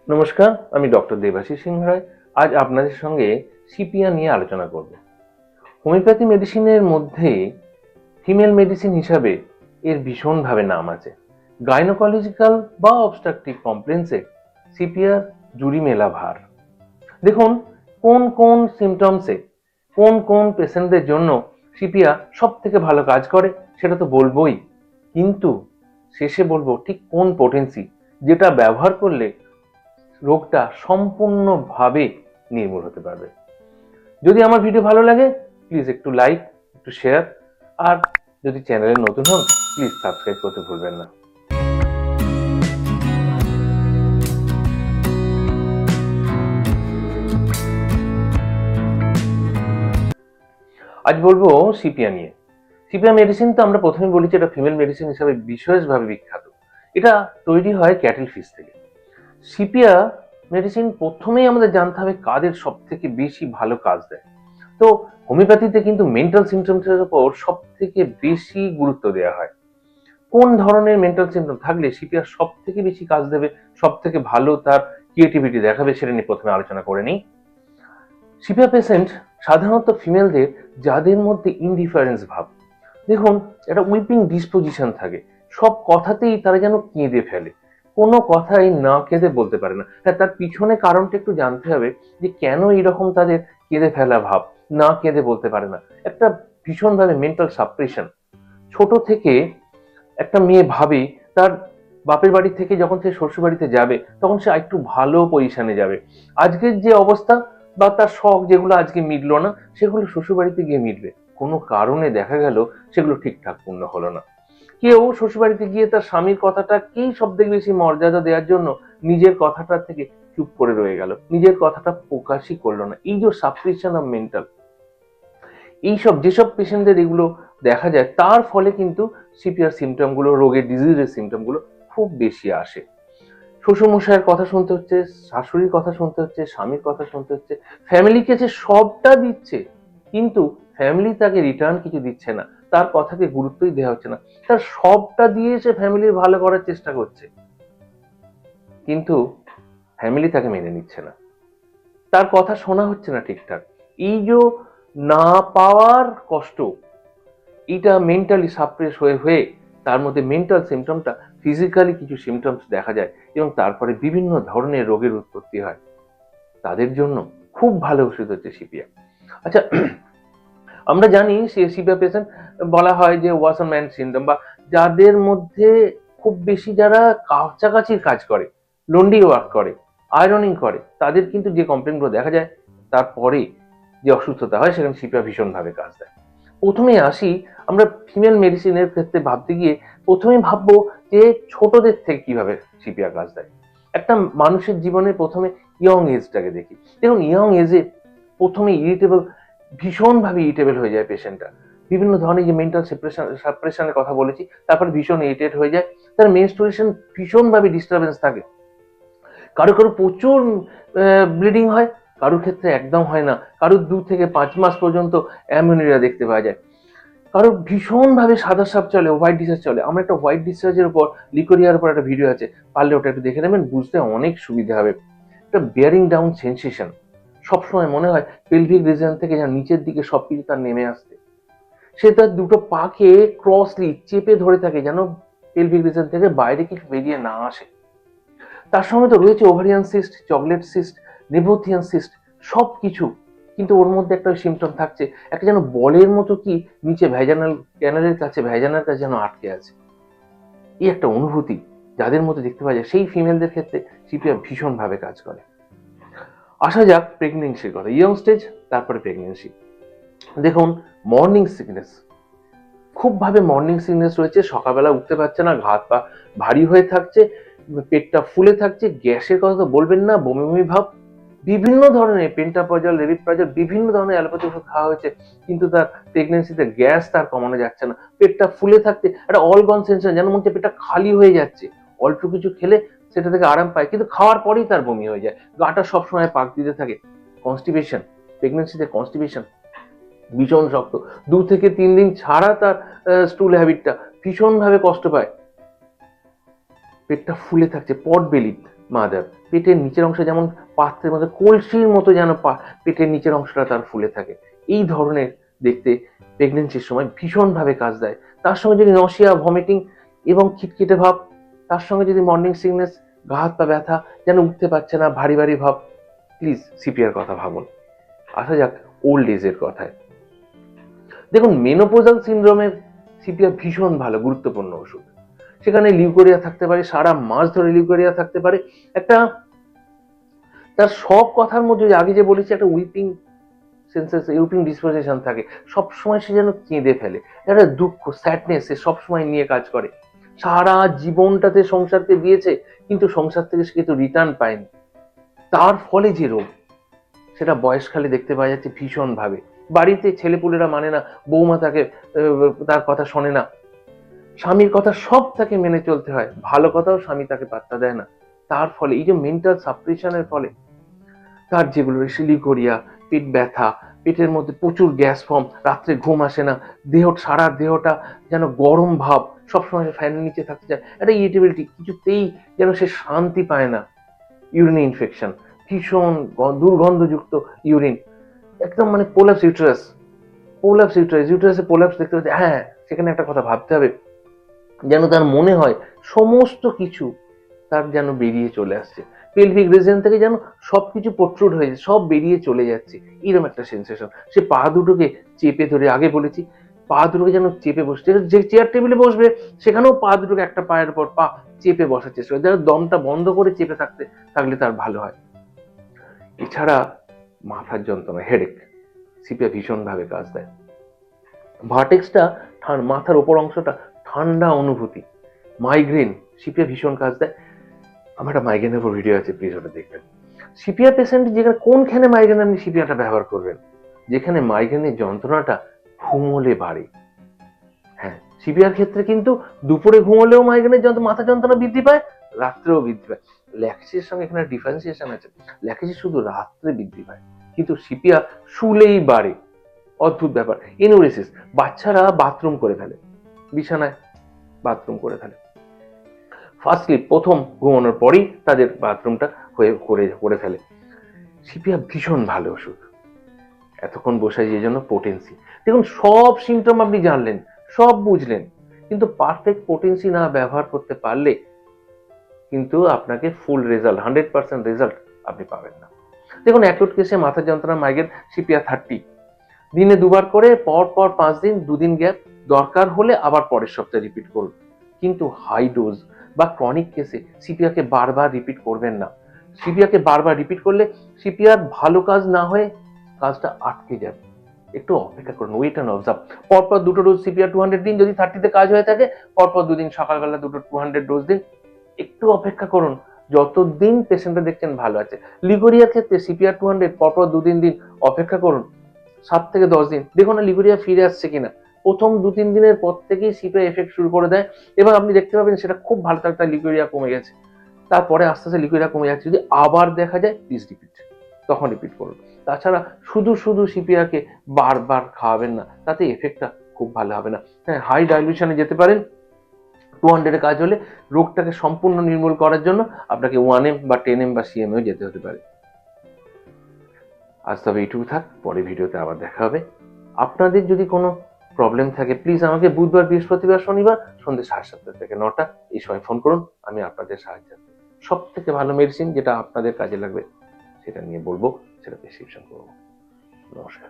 নমস্কার, আমি ডক্টর দেবাশিস সিং রায়। আজ আপনাদের সঙ্গে সিপিয়া নিয়ে আলোচনা করব। হোমিওপ্যাথি মেডিসিনের মধ্যে ফিমেল মেডিসিন হিসাবে এর ভীষণভাবে নাম আছে। গাইনোকোলজিক্যাল বা অবস্ট্রাকটিভ কমপ্লেন্সে সিপিয়ার জুড়ি মেলা ভার। দেখুন, কোন কোন সিমটমসে কোন কোন পেশেন্টদের জন্য সিপিয়া সব থেকে ভালো কাজ করে সেটা তো বলবোই, কিন্তু শেষে বলবো ঠিক কোন পোটেন্সি যেটা ব্যবহার করলে রোগটা সম্পূর্ণভাবে নির্মূল হতে পারবে। যদি আমার ভিডিও ভালো লাগে প্লিজ একটু লাইক, একটু শেয়ার, আর যদি চ্যানেলে নতুন হন প্লিজ সাবস্ক্রাইব করতে ভুলবেন না। আজ বলবো সিপিয়া নিয়ে। সিপিয়া মেডিসিন তো আমরা প্রথমে বলেছি এটা ফিমেল মেডিসিন হিসাবে বিশেষভাবে বিখ্যাত। এটা তৈরি হয় ক্যাটেল ফিশ থেকে। সিপিয়া মেডিসিন প্রথমেই আমাদের জানতে হবে কাদের সব থেকে বেশি ভালো কাজ দেয়। তো হোমিওপ্যাথিতে কিন্তু মেন্টাল সিমটমসের উপর সব থেকে বেশি গুরুত্ব দেওয়া হয়। কোন ধরনের মেন্টাল সিমটম থাকলে সিপিআর সব থেকে বেশি কাজ দেবে, সব থেকে ভালো তার ক্রিয়েটিভিটি দেখাবে, সেটা নিয়ে প্রথমে আলোচনা করে নিই। সিপিআর পেশেন্ট সাধারণত ফিমেলদের যাদের মধ্যে ইনডিফারেন্স ভাব, দেখুন একটা উইপিং ডিসপোজিশন থাকে, সব কথাতেই তারা যেন কেঁদে ফেলে, কোনো কথাই না কেঁদে বলতে পারে না। হ্যাঁ, তার পিছনে কারণটা একটু জানতে হবে যে কেন এরকম তাদের কেঁদে ফেলা ভাব, না কেঁদে বলতে পারে না। একটা ভীষণভাবে মেন্টাল সাপ্রেশন। ছোট থেকে একটা মেয়ে ভাবে তার বাপের বাড়ি থেকে যখন সে শ্বশুর বাড়িতে যাবে তখন সে একটু ভালো পজিশনে যাবে। আজকের যে অবস্থা বা তার শখ যেগুলো আজকে মিটলো না সেগুলো শ্বশুর বাড়িতে গিয়ে মিটবে, কোনো কারণে দেখা গেল সেগুলো ঠিকঠাক পূর্ণ হলো না। কেউ শ্বশুর বাড়িতে গিয়ে তার স্বামীর কথাটাকেই সব থেকে বেশি মর্যাদা দেওয়ার জন্য নিজের কথাটা থেকে চুপ করে রয়ে গেল, নিজের কথাটা প্রকাশই করলো না। এই যে সাপ্রেশন অফ মেন্টাল, এইসব যেসব পেশেন্টদের এগুলো দেখা যায় তার ফলে কিন্তু সিপিআর সিমটমগুলো, রোগের ডিজিজের সিমটমগুলো খুব বেশি আসে। শ্বশুরমশাইয়ের কথা শুনতে হচ্ছে, শাশুড়ির কথা শুনতে হচ্ছে, স্বামীর কথা শুনতে হচ্ছে, ফ্যামিলিকে যে সবটা দিচ্ছে কিন্তু ফ্যামিলি তাকে রিটার্ন কিছু দিচ্ছে না, তার কথাকে গুরুত্বই দেওয়া হচ্ছে না। তার সবটা দিয়ে সে ফ্যামিলির ভালো করার চেষ্টা করছে কিন্তু ফ্যামিলি তাকে মেনে নিচ্ছে না, তার কথা শোনা হচ্ছে না ঠিকঠাক। এই যে না পাওয়ার কষ্ট, এটা মেন্টালি সাপ্রেস হয়ে হয়ে তার মধ্যে মেন্টাল সিমটমটা ফিজিক্যালি কিছু সিমটমস দেখা যায় এবং তারপরে বিভিন্ন ধরনের রোগের উৎপত্তি হয়। তাদের জন্য খুব ভালো ওষুধ হচ্ছে সিপিয়া। আচ্ছা, আমরা জানি সিপিয়া পেশেন্ট বলা হয় যে ওয়াশম্যান সিনড্রোম, বা যাদের মধ্যে খুব বেশি যারা কাছাকাছির কাজ করে, লন্ড্রি ওয়ার্ক করে, আয়রনিং করে, তাদের কিন্তু যে কমপ্লেনগুলো দেখা যায় তারপরে যে অসুস্থতা হয় সেখানে সিপিয়া ভীষণভাবে কাজ দেয়। প্রথমে আসি, আমরা ফিমেল মেডিসিনের ক্ষেত্রে ভাবতে গিয়ে প্রথমে ভাববো যে ছোটদের থেকে কিভাবে সিপিআর কাজ দেয়। একটা মানুষের জীবনে প্রথমে ইয়ং এজটাকে দেখি। দেখুন, ইয়ং এজে প্রথমে ইরিটেবল, ভীষণভাবে ইরিটেবল হয়ে যায় পেশেন্টটা। বিভিন্ন ধরনের যে মেন্টাল সাপ্রেশনের কথা বলেছি, তারপর ভীষণ ইরিটেট হয়ে যায়, তার মেনস্ট্রুয়েশন ভীষণভাবে ডিস্টারবেন্স থাকে। কারো কারো প্রচুর ব্লিডিং হয়, কারোর ক্ষেত্রে একদম হয় না, কারোর 2 থেকে 5 মাস পর্যন্ত অ্যামিউনিয়া দেখতে পাওয়া যায়, কারোর ভীষণভাবে সাদা সাপ চলে, হোয়াইট ডিসচার্জ চলে। আমার একটা হোয়াইট ডিসচার্জের উপর, লিকোরিয়ার উপর একটা ভিডিও আছে, পারলে ওটা একটু দেখে নেবেন, বুঝতে অনেক সুবিধা হবে। একটা বিয়ারিং ডাউন সেন্সেশন, সবসময় মনে হয় পেলভিক রিজন থেকে যেন নিচের দিকে সবকিছু তার নেমে আসছে। সে তার দুটো পাকে ক্রসলি চেপে ধরে থাকে যেন পেলভিক রিজন থেকে বাইরে কিছু বেরিয়ে না আসে। তার সঙ্গে তো রয়েছে ovarian cyst, chocolate cyst, Nabothian cyst, সব কিছু। কিন্তু ওর মধ্যে একটা সিমটম থাকছে, একটা যেন বলের মতো কি নিচে ভ্যাজানাল ক্যানালের কাছে, ভ্যাজানাল কাছে যেন আটকে আছে। এই একটা অনুভূতি যাদের মধ্যে দেখতে পাওয়া যায়, সেই ফিমেলদের ক্ষেত্রে সিপিআর ভীষণভাবে কাজ করে। আসা যাক প্রেগনেন্সির কথা, ইয়ং স্টেজ তারপরে প্রেগনেন্সি। দেখুন, মর্নিং সিকনেস, খুব ভাবে মর্নিং সিকনেস রয়েছে, সকালবেলা উঠতে পারছে না, হাত পা ভারী হয়ে থাকছে, পেটটা ফুলে থাকছে, গ্যাসের কথা তো বলবেন না, বমি বমি ভাব। বিভিন্ন ধরনের পেন্টাপ্রজল, লেভিপ্রাজল, বিভিন্ন ধরনের অ্যালোপ্যাথি ওষুধ খাওয়া হয়েছে কিন্তু তার প্রেগনেন্সিতে গ্যাস তার কমানো যাচ্ছে না, পেটটা ফুলে থাকতে একটা অল গন সেন্সেশন, যেন মনে হচ্ছে পেটটা খালি হয়ে যাচ্ছে। অল্প কিছু খেলে সেটা থেকে আরাম পায় কিন্তু খাওয়ার পরেই তার বমি হয়ে যায়, গাটা সবসময় পাক দিতে থাকে। কনস্টিপেশন, প্রেগনেন্সিতে কনস্টিপেশন ভীষণ শক্ত, 2 থেকে 3 দিন ছাড়া তার স্টুল হ্যাবিটটা ভীষণভাবে কষ্ট পায়, পেটটা ফুলে থাকছে, পট বেলি, মাদার, পেটের নিচের অংশ যেমন পাত্রের মধ্যে কলসির মতো যেন পেটের নিচের অংশটা তার ফুলে থাকে, এই ধরনের দেখতে প্রেগনেন্সির সময় ভীষণভাবে কাজ দেয়। তার সঙ্গে যদি নশিয়া, ভমিটিং এবং খিটখিটে ভাব, তার সঙ্গে যদি মর্নিং সিকনেস, গা হাত পা ব্যথা, যেন উঠতে পারছে না, ভারী ভারী ভাব, প্লিজ সিপিআর কথা ভাবুন। আসা যাক ওল্ড এজের কথায়। দেখুন, মেনোপোজাল সিনড্রোমের সিপিআর ভীষণ ভালো, গুরুত্বপূর্ণ ওষুধ। সেখানে লিউকোরিয়া থাকতে পারে, সারা মাস ধরে লিউকোরিয়া থাকতে পারে। একটা তার সব কথার মধ্যে আগে যে বলেছি, একটা উইপিং সেন্সেস, উইপিং ডিসপোজিশন থাকে, সবসময় সে যেন কেঁদে ফেলে, একটা দুঃখ, স্যাডনেস সে সবসময় নিয়ে কাজ করে। সারা জীবনটাতে সংসারকে দিয়েছে, কিন্তু সংসার থেকে সে কিন্তু রিটার্ন পায়নি। তার ফলে যে রোগ, সেটা বয়সকালে দেখতে পাওয়া যাচ্ছে ভীষণ ভাবে। বাড়িতে ছেলেপুলেরা মানে না, বৌমা তাকে তার কথা শোনে না, স্বামীর কথা সব তাকে মেনে চলতে হয়, ভালো কথাও স্বামী তাকে পাত্তা দেয় না। তার ফলে এই যে মেন্টাল সাপ্রেশনের ফলে তার যেগুলো লিউকোরিয়া, পেট ব্যথা, পেটের মধ্যে প্রচুর গ্যাস ফর্ম, রাত্রে ঘুম আসে না, সারা দেহটা যেন গরম ভাব, সবসময় ফ্যানের নিচে থাকতে চায়, একটা ইরিটেবিলিটি, কিছুতেই যেন সে শান্তি পায় না, ইউরিন ইনফেকশন, ভীষণ দুর্গন্ধযুক্ত ইউরিন, একদম মানে পোলাপস ইউটেরাস, ইউটেরাসে পোলাপস দেখতে পাচ্ছে। হ্যাঁ, সেখানে একটা কথা ভাবতে হবে, যেন তার মনে হয় সমস্ত কিছু তার যেন বেরিয়ে চলে আসছে, পেলভিক রিজন থেকে যেন সবকিছু প্রোট্রুড হয়ে যাচ্ছে, সব বেরিয়ে চলে যাচ্ছে, এরকম একটা সেন্সেশন। সে পা দুটোকে চেপে ধরে, আগে বলেছি, পা দুটোকে যেন চেপে বসছে, যে চেয়ার টেবিলে বসবে সেখানেও পা দুটোকে একটা পায়ের উপর পা চেপে বসার চেষ্টা করে, যেন দমটা বন্ধ করে চেপে থাকলে তার ভালো হয়। এছাড়া মাথার যন্ত্রণা, হেডেক, সিপিআর ভীষণ ভাবে কাজ দেয়। ভার্টেক্সটা মাথার উপর অংশটা ঠান্ডা অনুভূতি, মাইগ্রেন, সিপিআর ভীষণ কাজ দেয়। আমার একটা মাইগ্রেনের উপর ভিডিও আছে, প্লিজ ওটা দেখবেন। সিপিআর পেশেন্ট যেখানে কোনখানে মাইগ্রেন আপনি সিপিআরটা ব্যবহার করবেন, যেখানে মাইগ্রেনের যন্ত্রণাটা ঘুমোলে বাড়ে। হ্যাঁ, সিপিআর ক্ষেত্রে কিন্তু দুপুরে ঘুমোলেও মাইগ্রেনের মাথা যন্ত্রণা বৃদ্ধি পায়, রাত্রেও বৃদ্ধি পায়। ল্যাক্সিসের সঙ্গে এখানে ডিফারেন্সিয়েশন আছে, ল্যাক্সিস শুধু রাত্রে বৃদ্ধি পায়, কিন্তু সিপিআর শুলেই বাড়ে। অদ্ভুত ব্যাপার। এনুরেসিস, বাচ্চারা বাথরুম করে ফেলে, বিছানায় বাথরুম করে ফেলে, ফার্স্ট স্লিপ, প্রথম ঘুমানোর পরেই তাদের বাথরুমটা করে ফেলে। সিপিআর ভীষণ ভালো ওষুধ। এতক্ষণ বসে যে জন্য পোটেন্সি, দেখুন সব সিমটম আপনি জানলেন, সব বুঝলেন, কিন্তু পারফেক্ট পোটেন্সি না ব্যবহার করতে পারলে কিন্তু আপনাকে ফুল রেজাল্ট, 100% রেজাল্ট আপনি পাবেন না। দেখুন, অ্যাকিউট কেসে মাথা যন্ত্রণা, মাইগ্রেন, সিপিআর 30, দিনে দুবার করে, পর পর 5 দিন, 2 দিন গ্যাপ, দরকার হলে আবার পরের সপ্তাহে রিপিট করুন। কিন্তু হাই ডোজ বা ক্রনিক কেসে সিপিআরকে বারবার রিপিট করবেন না। সিপিআরকে বারবার রিপিট করলে সিপিআর ভালো কাজ না হয়ে কাজটা আটকে যাবে। একটু অপেক্ষা করুন, ওয়েট অ্যান্ড অবজার্ভ। পরপর দুটো ডোজ সিপিআর 200 দিন, যদি 30তে কাজ হয়ে থাকে পরপর 2 দিন সকালবেলা দুটো 200 ডোজ দিন। একটু অপেক্ষা করুন, যতদিন পেশেন্টটা দেখছেন ভালো আছে। লিগোরিয়ার ক্ষেত্রে সিপিআর 200 পরপর 2-3 দিন অপেক্ষা করুন, 7 থেকে 10 দিন, দেখুন না লিগোরিয়া ফিরে আসছে কিনা। প্রথম 2-3 দিনের পর থেকেই সিপিআর এফেক্ট শুরু করে দেয়, এবং আপনি দেখতে পাবেন সেটা খুব ভালো থাকে, তার লিগোরিয়া কমে গেছে। তারপরে আস্তে আস্তে লিগোরিয়া কমে যাচ্ছে, যদি আবার দেখা যায় প্লিজ রিপিট, তখন রিপিট করুন। তাছাড়া শুধু সিপিআরকে বারবার খাওয়াবেন না, তাতে এফেক্টটা খুব ভালো হবে না। হ্যাঁ, হাই ডাইলিউশনে যেতে পারেন, 200 কাজ হলে রোগটাকে সম্পূর্ণ নির্মূল করার জন্য আপনাকে 1M বা 10M বা CMও যেতে হতে পারে। আজ তবে এইটুকু থাক, পরে ভিডিওতে আবার দেখা হবে। আপনাদের যদি কোনো প্রবলেম থাকে প্লিজ আমাকে বুধবার, বৃহস্পতিবার, শনিবার সন্ধ্যে 7:30 থেকে 9টা এই সময় ফোন করুন, আমি আপনাদের সাহায্য, সব থেকে ভালো মেডিসিন যেটা আপনাদের কাজে লাগবে সেটা নিয়ে বলবো, সেটা প্রেসক্রিপশন করবো। নমস্কার।